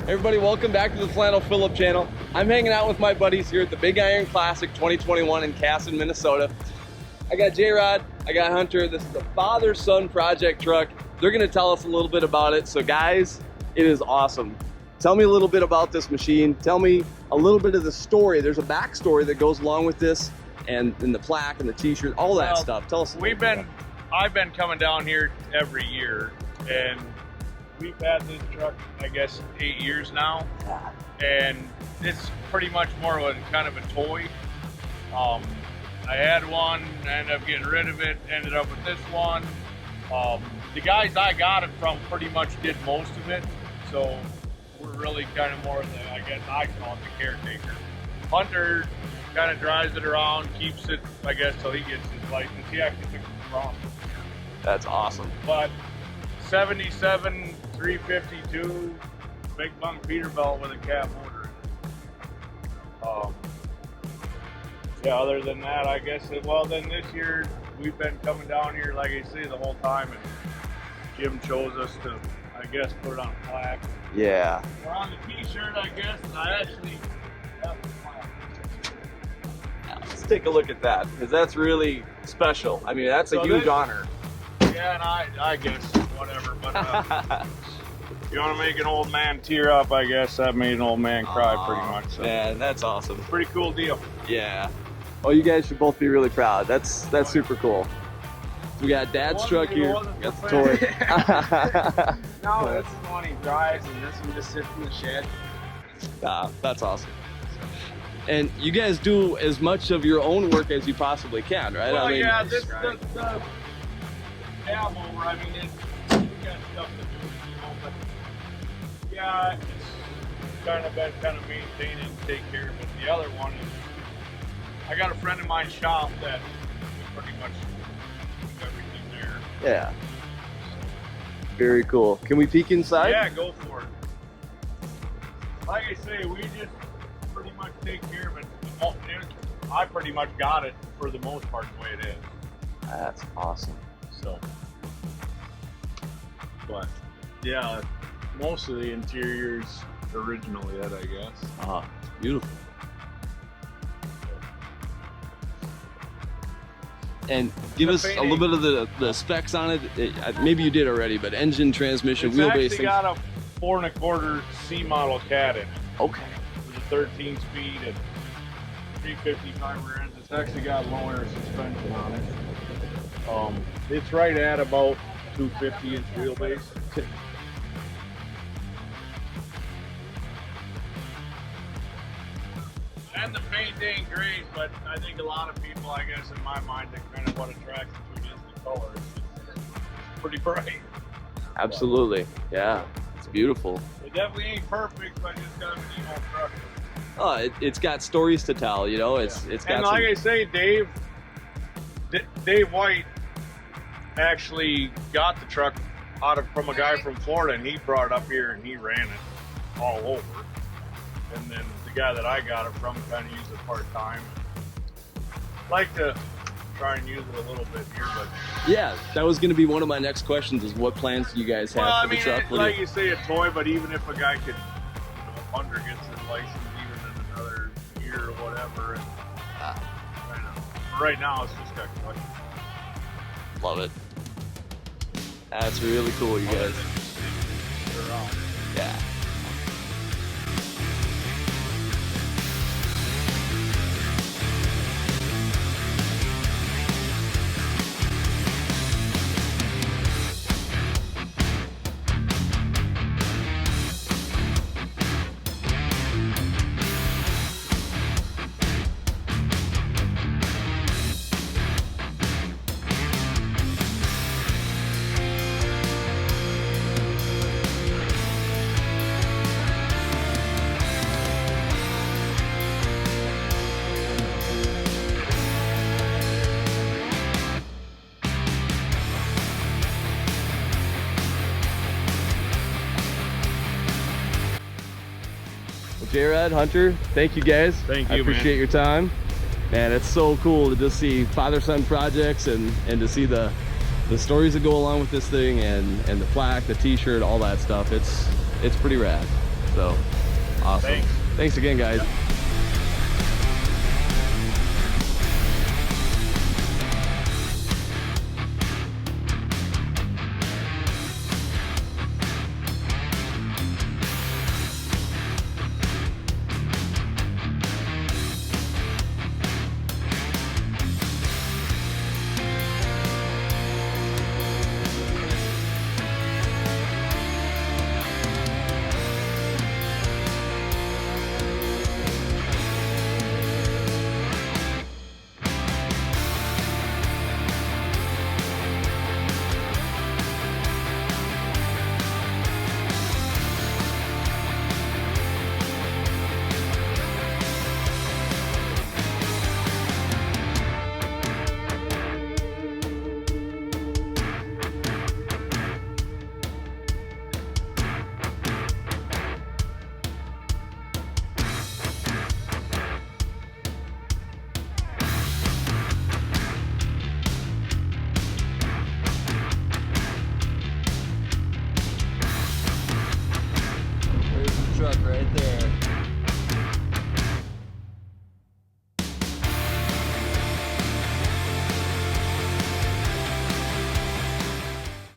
Everybody, welcome back to the Flannel Phillip channel. I'm hanging out with my buddies here at the Big Iron Classic 2021 in Kasson, Minnesota. I got Jrod, I got Hunter. This is a father-son project truck. They're gonna tell us a little bit about it. So guys, it is awesome. Tell me a little bit about this machine. Tell me a little bit of the story. There's a backstory that goes along with this, and the plaque and the t-shirt, all that stuff. Tell us. I've been coming down here every year, and we've had this truck, I guess, 8 years now, and it's pretty much more of a kind of a toy. I had one, ended up getting rid of it, ended up with this one. The guys I got it from pretty much did most of it, so we're really kind of more the, I guess I call it the caretaker. Hunter kind of drives it around, keeps it, I guess, till he gets his license. He actually took the prom. That's awesome. But 77, 352, big bunk Peterbilt with a cab motor in it. Yeah, other than that, I guess, well, then this year, we've been coming down here, like I say, the whole time, and Jim chose us to, I guess, put it on a plaque. Yeah. We're on the t-shirt, I guess, and I actually have the plaque. Let's take a look at that, because that's really special. I mean, that's a huge honor. Yeah, and I guess, whatever, but you want to make an old man tear up, I guess that made an old man cry pretty much. So. Man, that's awesome. Pretty cool deal. Yeah. Well, you guys should both be really proud. That's super cool. So we got Dad's truck here. We got the toy. No, this is the one he drives, and this one just sits in the shed. That's awesome. And you guys do as much of your own work as you possibly can, right? Well, I mean, yeah, the cab over, I mean, we got stuff to do, you know, but yeah, it's kind of been maintained and take care of it. The other one is, I got a friend of mine's shop that pretty much do everything there. Yeah. Very cool. Can we peek inside? Yeah, go for it. Like I say, we just pretty much take care of it. I pretty much got it for the most part the way it is. That's awesome. So, but yeah, most of the interior's original yet, I guess. Beautiful. And give us a little bit of the specs on it. Maybe you did already, but engine, transmission, wheelbase. It's actually got a 4 1/4 C model cat in it. Okay. With a 13 speed and 355 rear ends. It's actually got low air suspension on it. It's right at about 250 inch wheelbase. And the paint ain't great, but I think a lot of people, I guess, in my mind, that kind of what attracts them to it is the color. It's pretty bright. Absolutely. Yeah. It's beautiful. It definitely ain't perfect, but it's got an emo truck. Oh, it's got stories to tell, you know. It's got. And like I say, Dave White actually got the truck from a guy from Florida, and he brought it up here and he ran it all over. And then the guy that I got it from kind of used it part-time. Like to try and use it a little bit here, but yeah, that was going to be one of my next questions: is what plans do you guys have for the truck? Like you say, a toy, but even if a guy could, Hunter gets his license even in another year or whatever, and kind of, right now it's just got collection. Love it. That's really cool, you guys. Yeah. Jrod, Hunter, thank you guys. Thank you, I appreciate your time. And it's so cool to just see father-son projects and to see the stories that go along with this thing and the plaque, the t-shirt, all that stuff. It's pretty rad. So awesome. Thanks again, guys.